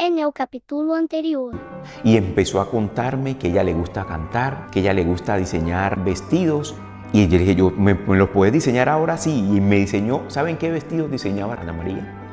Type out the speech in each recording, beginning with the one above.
En el capítulo anterior. Y empezó a contarme que a ella le gusta cantar, que a ella le gusta diseñar vestidos. Y yo le dije, ¿me los puedes diseñar ahora? Sí. Y me diseñó, ¿saben qué vestidos diseñaba Ana María?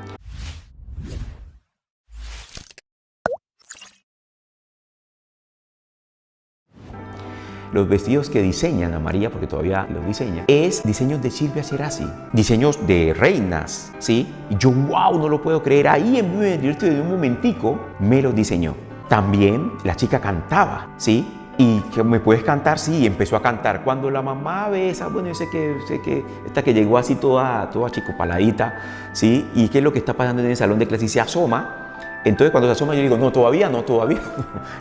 Los vestidos que diseña Ana María, porque todavía los diseña, es diseños de Silvia Cerasi, diseños de reinas, ¿sí? Y yo, wow, no lo puedo creer, ahí en vivo y en directo de un momentico me los diseñó. También la chica cantaba, ¿sí? Y que me puedes cantar, sí, y empezó a cantar. Cuando la mamá ve esa, bueno, yo sé que esta que llegó así toda chicopaladita, ¿sí? Y qué es lo que está pasando en el salón de clase y se asoma. Entonces cuando se asoma yo digo, no, todavía,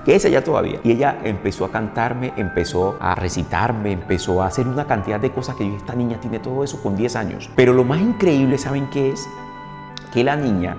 que esa ya todavía. Y ella empezó a cantarme, empezó a recitarme, empezó a hacer una cantidad de cosas que yo, esta niña tiene todo eso con 10 años. Pero lo más increíble, ¿saben qué es? Que la niña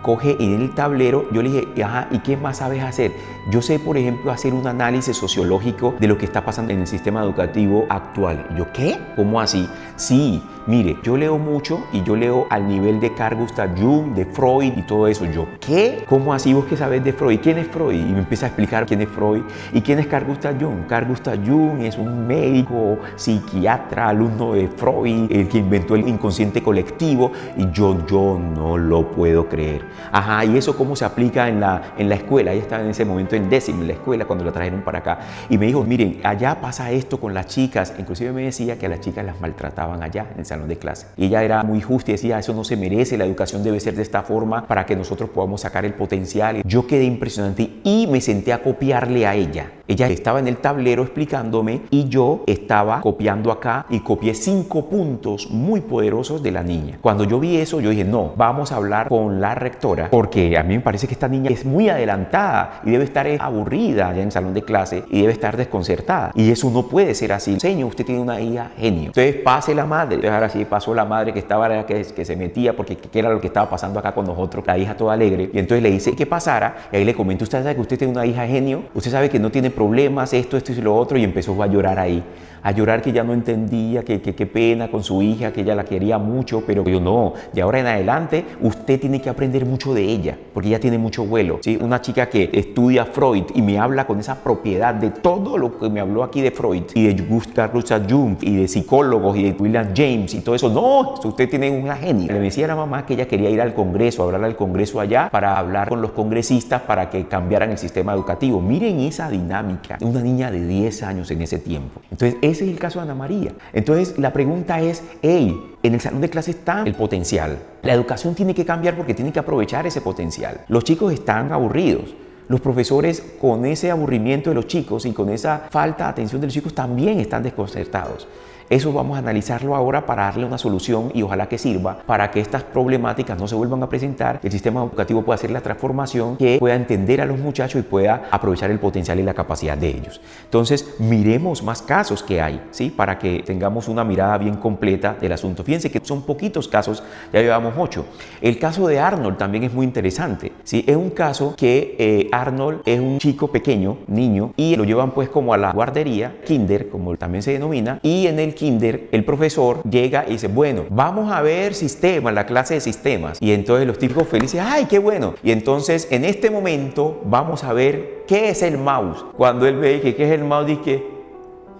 coge en el tablero, yo le dije, ajá, ¿y qué más sabes hacer? Yo sé, por ejemplo, hacer un análisis sociológico de lo que está pasando en el sistema educativo actual. Y yo, ¿qué? ¿Cómo así? Sí, mire, yo leo mucho y yo leo al nivel de Carl Gustav Jung, de Freud y todo eso. Yo, ¿qué? ¿Cómo así vos que sabés de Freud? ¿Quién es Freud? Y me empieza a explicar quién es Freud y quién es Carl Gustav Jung. Carl Gustav Jung es un médico, psiquiatra, alumno de Freud, el que inventó el inconsciente colectivo. Y yo no lo puedo creer. Ajá, ¿y eso cómo se aplica en la escuela? Ella estaba en ese momento en décimo en la escuela cuando la trajeron para acá. Y me dijo, miren, allá pasa esto con las chicas. Inclusive me decía que a las chicas las maltrataban allá en el salón de clase. Y ella era muy justa y decía, eso no se merece, la educación debe ser de esta forma para que nosotros podamos sacar el potencial. Yo quedé impresionante y me senté a copiarle a ella. Ella estaba en el tablero explicándome y yo estaba copiando acá y copié 5 puntos muy poderosos de la niña. Cuando yo vi eso, yo dije, no, vamos a hablar con la rectora porque a mí me parece que esta niña es muy adelantada y debe estar aburrida ya en el salón de clase y debe estar desconcertada. Y eso no puede ser así. Señor, usted tiene una hija genio. Entonces pase la madre. Entonces ahora sí pasó la madre que estaba, que se metía porque qué era lo que estaba pasando acá con nosotros, la hija toda alegre. Y entonces le dice que pasara y ahí le comento, usted sabe que usted tiene una hija genio, usted sabe que no tiene problemas, esto y lo otro, y empezó a llorar ahí, a llorar que ya no entendía, que qué pena con su hija, que ella la quería mucho, pero yo no, de ahora en adelante usted tiene que aprender mucho de ella, porque ella tiene mucho vuelo, ¿sí? Una chica que estudia Freud y me habla con esa propiedad de todo lo que me habló aquí de Freud y de Carl Gustav Jung y de psicólogos y de William James y todo eso, no, usted tiene una genia. Le decía a la mamá que ella quería ir al Congreso, a hablar al Congreso allá para hablar con los congresistas para que cambiaran el sistema educativo. Miren esa dinámica, una niña de 10 años en ese tiempo. Entonces ese es el caso de Ana María. Entonces la pregunta es, hey, en el salón de clase está el potencial. La educación tiene que cambiar porque tiene que aprovechar ese potencial. Los chicos están aburridos. Los profesores con ese aburrimiento de los chicos y con esa falta de atención de los chicos también están desconcertados. Eso vamos a analizarlo ahora para darle una solución y ojalá que sirva para que estas problemáticas no se vuelvan a presentar, el sistema educativo pueda hacer la transformación, que pueda entender a los muchachos y pueda aprovechar el potencial y la capacidad de ellos. Entonces, miremos más casos que hay, ¿sí? Para que tengamos una mirada bien completa del asunto. Fíjense que son poquitos casos, ya llevamos 8. El caso de Arnold también es muy interesante, ¿sí? Es un caso que Arnold es un chico pequeño, niño, y lo llevan pues como a la guardería, kinder, como también se denomina, y en el kinder, el profesor llega y dice, bueno, vamos a ver sistemas, la clase de sistemas. Y entonces los típicos felices, ¡ay, qué bueno! Y entonces, en este momento, vamos a ver qué es el mouse. Cuando él ve que qué es el mouse, dice,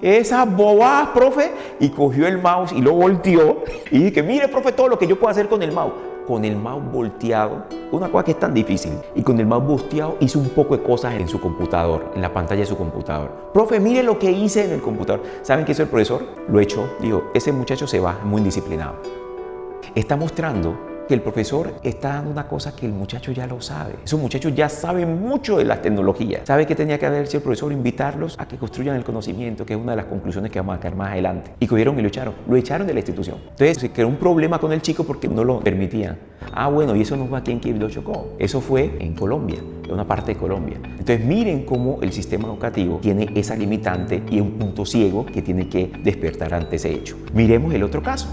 esas bobadas, profe, y cogió el mouse y lo volteó y dice, mire, profe, todo lo que yo puedo hacer con el mouse. Con el mouse volteado, una cosa que es tan difícil, y con el mouse volteado hizo un poco de cosas en su computador, en la pantalla de su computador. Profe, mire lo que hice en el computador. ¿Saben qué hizo el profesor? Lo echó. Dijo, ese muchacho se va, muy indisciplinado. Está mostrando que el profesor está dando una cosa que el muchacho ya lo sabe. Esos muchachos ya saben mucho de las tecnologías. ¿Sabe qué tenía que hacer el profesor? Invitarlos a que construyan el conocimiento, que es una de las conclusiones que vamos a sacar más adelante. Y cogieron y lo echaron. Lo echaron de la institución. Entonces se creó un problema con el chico porque no lo permitían. Ah, bueno, y eso no fue aquí en Quibdó, Chocó. Eso fue en Colombia, en una parte de Colombia. Entonces miren cómo el sistema educativo tiene esa limitante y un punto ciego que tiene que despertar ante ese hecho. Miremos el otro caso.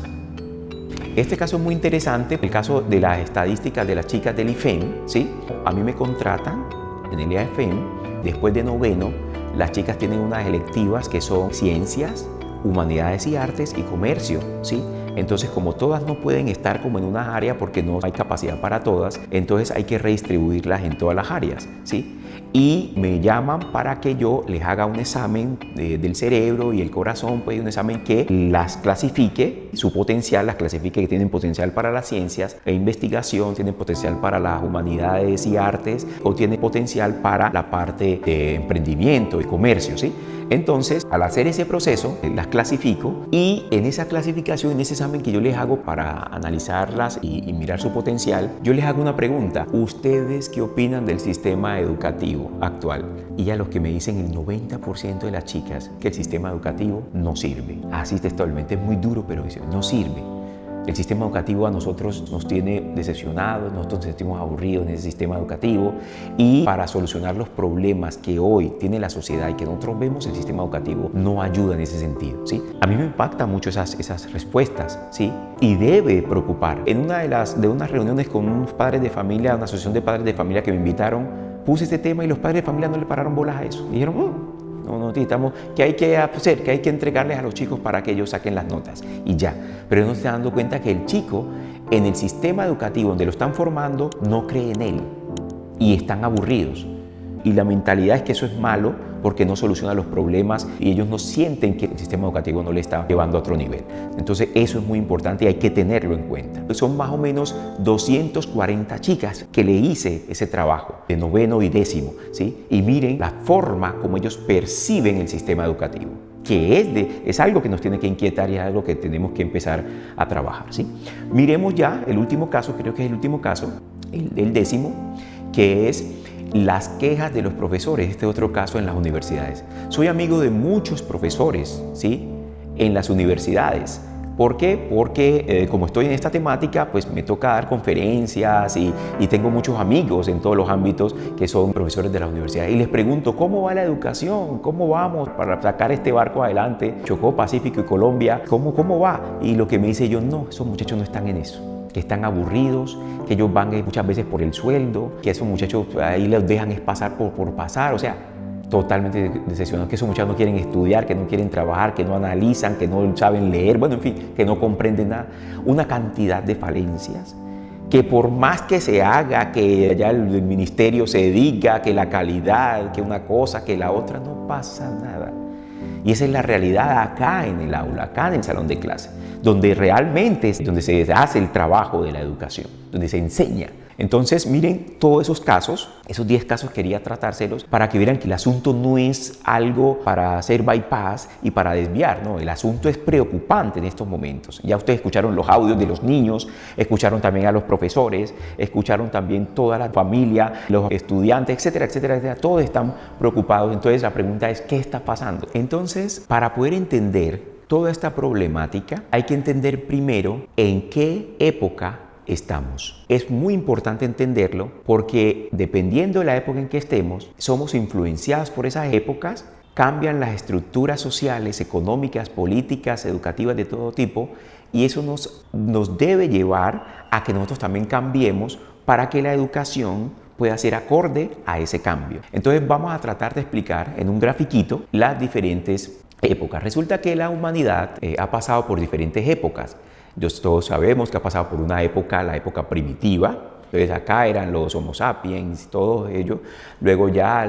Este caso es muy interesante, el caso de las estadísticas de las chicas del IFEM, ¿sí? A mí me contratan en el IFEM, después de noveno, las chicas tienen unas electivas que son ciencias, humanidades y artes y comercio, ¿sí? Entonces, como todas no pueden estar como en una área porque no hay capacidad para todas, entonces hay que redistribuirlas en todas las áreas, ¿sí? Y me llaman para que yo les haga un examen del cerebro y el corazón, pues un examen que las clasifique, su potencial, las clasifique que tienen potencial para las ciencias e investigación, tienen potencial para las humanidades y artes o tienen potencial para la parte de emprendimiento y comercio, ¿sí? Entonces, al hacer ese proceso, las clasifico y en esa clasificación, en ese examen que yo les hago para analizarlas y mirar su potencial, yo les hago una pregunta. ¿Ustedes qué opinan del sistema educativo actual? Y a los que me dicen el 90% de las chicas que el sistema educativo no sirve. Así textualmente, es muy duro, pero dicen, no sirve. El sistema educativo a nosotros nos tiene decepcionados, nosotros nos sentimos aburridos en ese sistema educativo y para solucionar los problemas que hoy tiene la sociedad y que nosotros vemos, el sistema educativo no ayuda en ese sentido, ¿sí? A mí me impactan mucho esas respuestas, ¿sí? Y debe preocupar. En una de unas reuniones con unos padres de familia, una asociación de padres de familia que me invitaron, puse este tema y los padres de familia no le pararon bolas a eso. Dijeron, no necesitamos, ¿qué hay que hacer? ¿Qué hay que entregarles a los chicos para que ellos saquen las notas? Y ya. Pero no se están dando cuenta que el chico en el sistema educativo donde lo están formando no cree en él y están aburridos. Y la mentalidad es que eso es malo porque no soluciona los problemas y ellos no sienten que el sistema educativo no le está llevando a otro nivel. Entonces eso es muy importante y hay que tenerlo en cuenta. Son más o menos 240 chicas que le hice ese trabajo de noveno y décimo, ¿sí? Y miren la forma como ellos perciben el sistema educativo, que es algo que nos tiene que inquietar y es algo que tenemos que empezar a trabajar, ¿sí? Miremos ya el último caso, creo que es el último caso, el décimo, que es las quejas de los profesores, este otro caso en las universidades. Soy amigo de muchos profesores, ¿sí? En las universidades. ¿Por qué? Porque como estoy en esta temática, pues me toca dar conferencias y tengo muchos amigos en todos los ámbitos que son profesores de las universidades. Y les pregunto, ¿cómo va la educación? ¿Cómo vamos para sacar este barco adelante? Chocó Pacífico y Colombia, ¿cómo va? Y lo que me dice yo, no, esos muchachos no están en eso. Que están aburridos, que ellos van muchas veces por el sueldo, que esos muchachos ahí los dejan es pasar por pasar, o sea, totalmente decepcionados, que esos muchachos no quieren estudiar, que no quieren trabajar, que no analizan, que no saben leer, bueno, en fin, que no comprenden nada. Una cantidad de falencias que por más que se haga, que ya el ministerio se diga que la calidad, que una cosa, que la otra, no pasa nada. Y esa es la realidad acá en el aula, acá en el salón de clase, donde realmente es donde se hace el trabajo de la educación, donde se enseña. Entonces, miren todos esos casos, esos 10 casos quería tratárselos para que vieran que el asunto no es algo para hacer bypass y para desviar, no, el asunto es preocupante en estos momentos. Ya ustedes escucharon los audios de los niños, escucharon también a los profesores, escucharon también toda la familia, los estudiantes, etcétera, etcétera, etcétera, todos están preocupados. Entonces, la pregunta es, ¿qué está pasando? Entonces, para poder entender toda esta problemática, hay que entender primero en qué época estamos. Es muy importante entenderlo porque dependiendo de la época en que estemos, somos influenciados por esas épocas, cambian las estructuras sociales, económicas, políticas, educativas de todo tipo y eso nos debe llevar a que nosotros también cambiemos para que la educación pueda ser acorde a ese cambio. Entonces vamos a tratar de explicar en un grafiquito las diferentes épocas. Resulta que la humanidad ha pasado por diferentes épocas. Todos sabemos que ha pasado por una época, la época primitiva. Entonces acá eran los Homo sapiens, todos ellos. Luego ya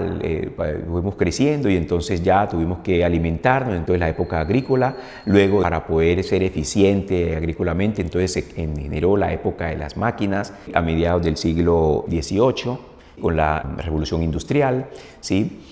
fuimos creciendo y entonces ya tuvimos que alimentarnos. Entonces la época agrícola. Luego para poder ser eficiente agrícolamente, entonces se generó la época de las máquinas a mediados del siglo XVIII con la revolución industrial, ¿sí?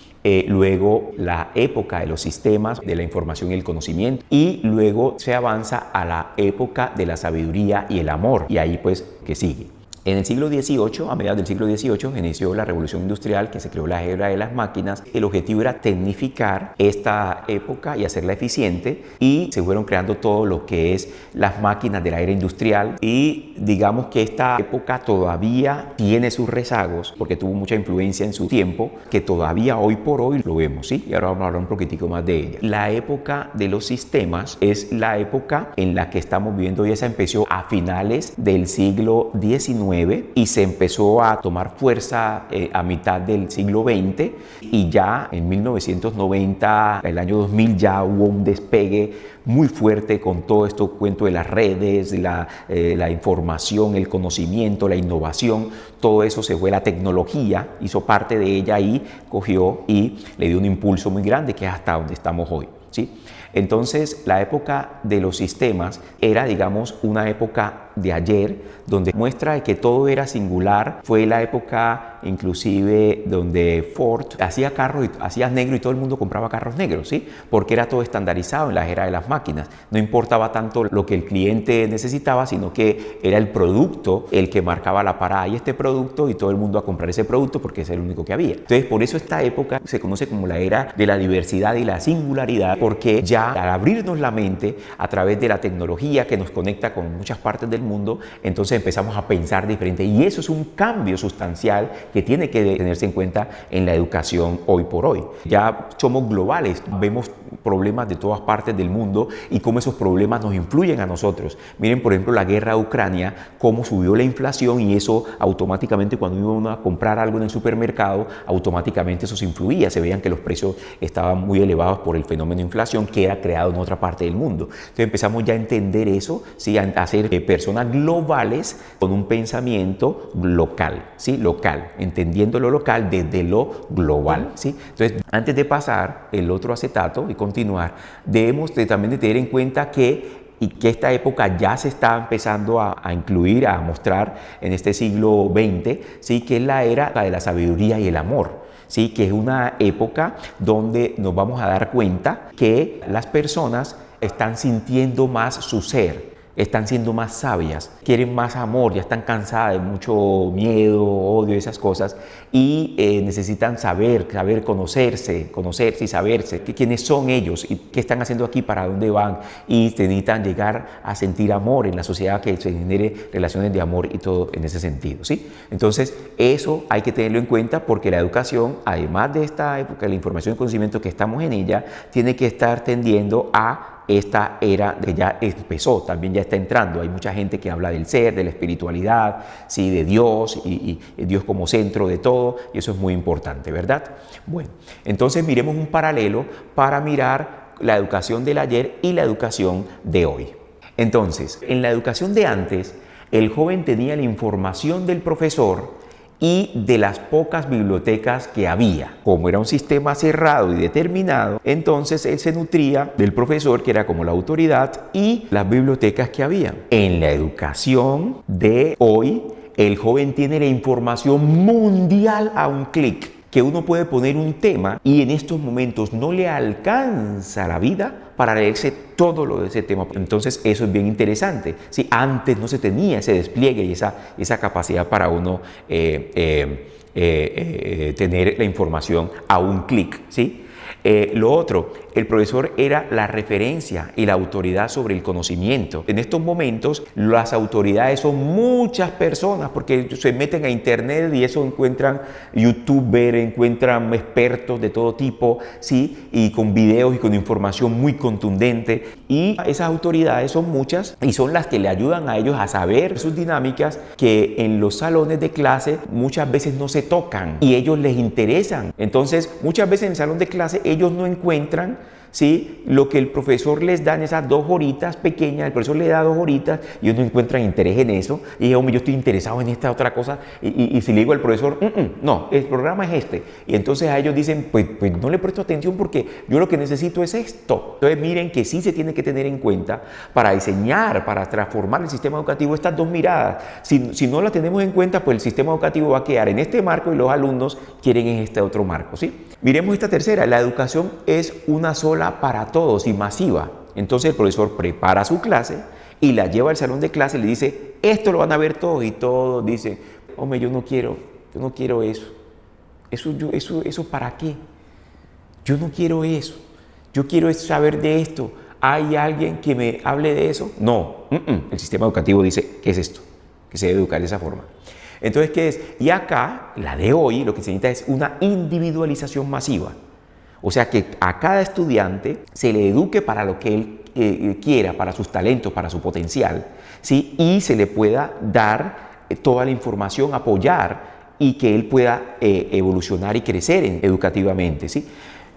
Luego la época de los sistemas de la información y el conocimiento y luego se avanza a la época de la sabiduría y el amor y ahí pues que sigue. En el siglo XVIII, a mediados del siglo XVIII, inició la revolución industrial que se creó la era de las máquinas. El objetivo era tecnificar esta época y hacerla eficiente y se fueron creando todo lo que es las máquinas de la era industrial y digamos que esta época todavía tiene sus rezagos porque tuvo mucha influencia en su tiempo que todavía hoy por hoy lo vemos, ¿sí? Y ahora vamos a hablar un poquitico más de ella. La época de los sistemas es la época en la que estamos viviendo y esa empezó a finales del siglo XIX XIX y se empezó a tomar fuerza a mitad del siglo XX, y ya en 1990, el año 2000, ya hubo un despegue muy fuerte con todo esto cuento de las redes, la información, el conocimiento, la innovación. Todo eso se fue, la tecnología hizo parte de ella y cogió y le dio un impulso muy grande, que es hasta donde estamos hoy, ¿sí? Entonces, la época de los sistemas era, digamos, una época de ayer, donde muestra de que todo era singular. Fue la época, inclusive, donde Ford hacía carros, hacía negro, y todo el mundo compraba carros negros, ¿sí? Porque era todo estandarizado en la era de las máquinas. No importaba tanto lo que el cliente necesitaba, sino que era el producto el que marcaba la parada, y este producto, y todo el mundo a comprar ese producto porque es el único que había. Entonces, por eso esta época se conoce como la era de la diversidad y la singularidad, porque ya al abrirnos la mente a través de la tecnología que nos conecta con muchas partes del mundo, entonces empezamos a pensar diferente, y eso es un cambio sustancial que tiene que tenerse en cuenta en la educación hoy por hoy. Ya somos globales, vemos problemas de todas partes del mundo y cómo esos problemas nos influyen a nosotros. Miren, por ejemplo, la guerra de Ucrania, cómo subió la inflación, y eso automáticamente, cuando iba a comprar algo en el supermercado, automáticamente eso se influía, se veían que los precios estaban muy elevados por el fenómeno de inflación que era creado en otra parte del mundo. Entonces empezamos ya a entender eso, ¿sí? A ser personas globales con un pensamiento local, ¿sí? Local, entendiendo lo local desde lo global, ¿sí? Entonces, antes de pasar el otro acetato y continuar, debemos también de tener en cuenta que esta época ya se está empezando a incluir, a mostrar en este siglo XX, ¿sí? Que es la era de la sabiduría y el amor, ¿sí? Que es una época donde nos vamos a dar cuenta que las personas están sintiendo más su ser, están siendo más sabias, quieren más amor, ya están cansadas de mucho miedo, odio, esas cosas, y necesitan saber conocerse y saberse quiénes son ellos y qué están haciendo aquí, para dónde van, y necesitan llegar a sentir amor en la sociedad, que se genere relaciones de amor y todo en ese sentido, ¿sí? Entonces, eso hay que tenerlo en cuenta, porque la educación, además de esta época de la información y conocimiento que estamos en ella, tiene que estar tendiendo a esta era que ya empezó, también ya está entrando. Hay mucha gente que habla del ser, de la espiritualidad, ¿sí? De Dios, y Dios como centro de todo, y eso es muy importante, ¿verdad? Bueno, entonces miremos un paralelo para mirar la educación del ayer y la educación de hoy. Entonces, en la educación de antes, el joven tenía la información del profesor y de las pocas bibliotecas que había. Como era un sistema cerrado y determinado, entonces él se nutría del profesor, que era como la autoridad, y las bibliotecas que había. En la educación de hoy, el joven tiene la información mundial a un clic, que uno puede poner un tema y en estos momentos no le alcanza la vida para leerse todo lo de ese tema. Entonces eso es bien interesante. ¿Sí? Antes no se tenía ese despliegue y esa capacidad para uno tener la información a un clic, ¿sí? Lo otro, el profesor era la referencia y la autoridad sobre el conocimiento. En estos momentos, las autoridades son muchas personas, porque se meten a internet y eso encuentran youtubers, encuentran expertos de todo tipo, ¿sí? Y con videos y con información muy contundente. Y esas autoridades son muchas y son las que le ayudan a ellos a saber sus dinámicas, que en los salones de clase muchas veces no se tocan y ellos les interesan. Entonces, muchas veces en el salón de clase ellos no encuentran, ¿sí? Lo que el profesor les da en esas 2 horitas pequeñas. El profesor le da 2 horitas y ellos no encuentran interés en eso, y hombre, yo estoy interesado en esta otra cosa, y si le digo al profesor, no, el programa es este, y entonces a ellos dicen, pues no le presto atención porque yo lo que necesito es esto. Entonces miren que sí se tiene que tener en cuenta para diseñar, para transformar el sistema educativo, estas 2 miradas. Si no la tenemos en cuenta, pues el sistema educativo va a quedar en este marco y los alumnos quieren en este otro marco, ¿sí? Miremos esta tercera. La educación es una sola para todos y masiva. Entonces el profesor prepara su clase y la lleva al salón de clase y le dice, esto lo van a ver todos, y todos dicen, hombre, yo no quiero eso. ¿Eso para qué? Yo no quiero eso. Yo quiero saber de esto. ¿Hay alguien que me hable de eso? No. El sistema educativo dice, ¿qué es esto? Que se debe educar de esa forma. Entonces, ¿qué es? Y acá, la de hoy, lo que se necesita es una individualización masiva. O sea, que a cada estudiante se le eduque para lo que él quiera, para sus talentos, para su potencial, ¿sí? Y se le pueda dar toda la información, apoyar y que él pueda evolucionar y crecer educativamente, ¿sí?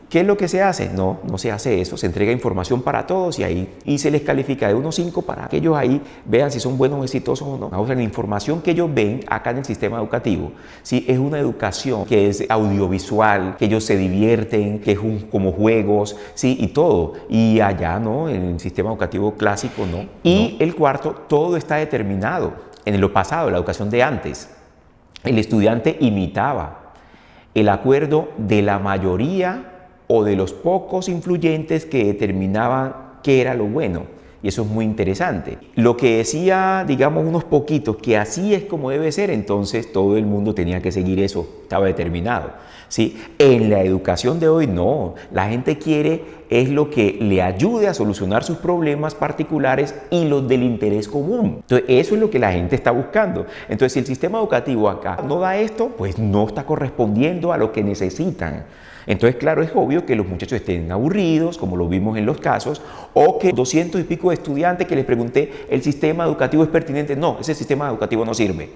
¿Qué es lo que se hace? No se hace eso, se entrega información para todos y se les califica de 1 a 5 para que ellos ahí vean si son buenos o exitosos o no. O sea, la información que ellos ven acá en el sistema educativo, ¿sí? Es una educación que es audiovisual, que ellos se divierten, que es como juegos, ¿sí? Y todo. Y allá, ¿no? En el sistema educativo clásico, ¿no? Y el cuarto, todo está determinado en lo pasado, la educación de antes. El estudiante imitaba el acuerdo de la mayoría o de los pocos influyentes que determinaban qué era lo bueno. Y eso es muy interesante. Lo que decía, digamos, unos poquitos, que así es como debe ser, entonces todo el mundo tenía que seguir eso, estaba determinado, ¿sí? En la educación de hoy no, la gente quiere es lo que le ayude a solucionar sus problemas particulares y los del interés común. Entonces eso es lo que la gente está buscando. Entonces si el sistema educativo acá no da esto, pues no está correspondiendo a lo que necesitan. Entonces, claro, es obvio que los muchachos estén aburridos, como lo vimos en los casos, o que 200 y pico de estudiantes que les pregunté, ¿el sistema educativo es pertinente? No, ese sistema educativo no sirve.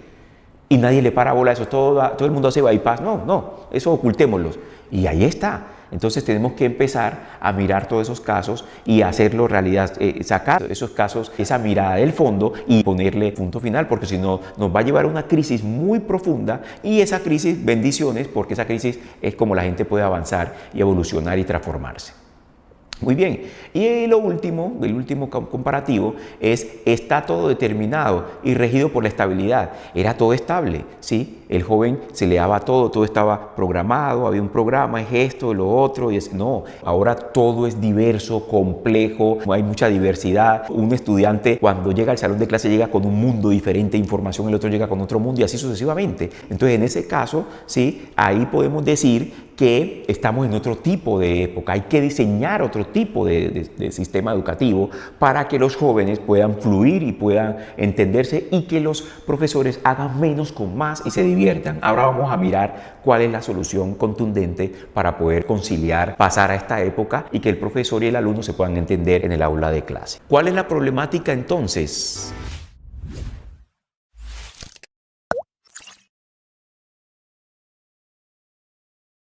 Y nadie le para bola a eso, todo el mundo hace bypass. No, eso ocultémoslos. Y ahí está. Entonces tenemos que empezar a mirar todos esos casos y hacerlo realidad, sacar esos casos, esa mirada del fondo y ponerle punto final, porque si no nos va a llevar a una crisis muy profunda y esa crisis, bendiciones, porque esa crisis es como la gente puede avanzar y evolucionar y transformarse. Muy bien, y el último comparativo es, está todo determinado y regido por la estabilidad. Era todo estable, ¿sí? El joven se le daba todo estaba programado, había un programa, es esto, lo otro, no, ahora todo es diverso, complejo, hay mucha diversidad. Un estudiante cuando llega al salón de clase llega con un mundo diferente de información, el otro llega con otro mundo y así sucesivamente. Entonces, en ese caso, ¿sí? Ahí podemos decir que estamos en otro tipo de época, hay que diseñar otro tipo de sistema educativo para que los jóvenes puedan fluir y puedan entenderse y que los profesores hagan menos con más y se diviertan. Ahora vamos a mirar cuál es la solución contundente para poder conciliar, pasar a esta época y que el profesor y el alumno se puedan entender en el aula de clase. ¿Cuál es la problemática entonces?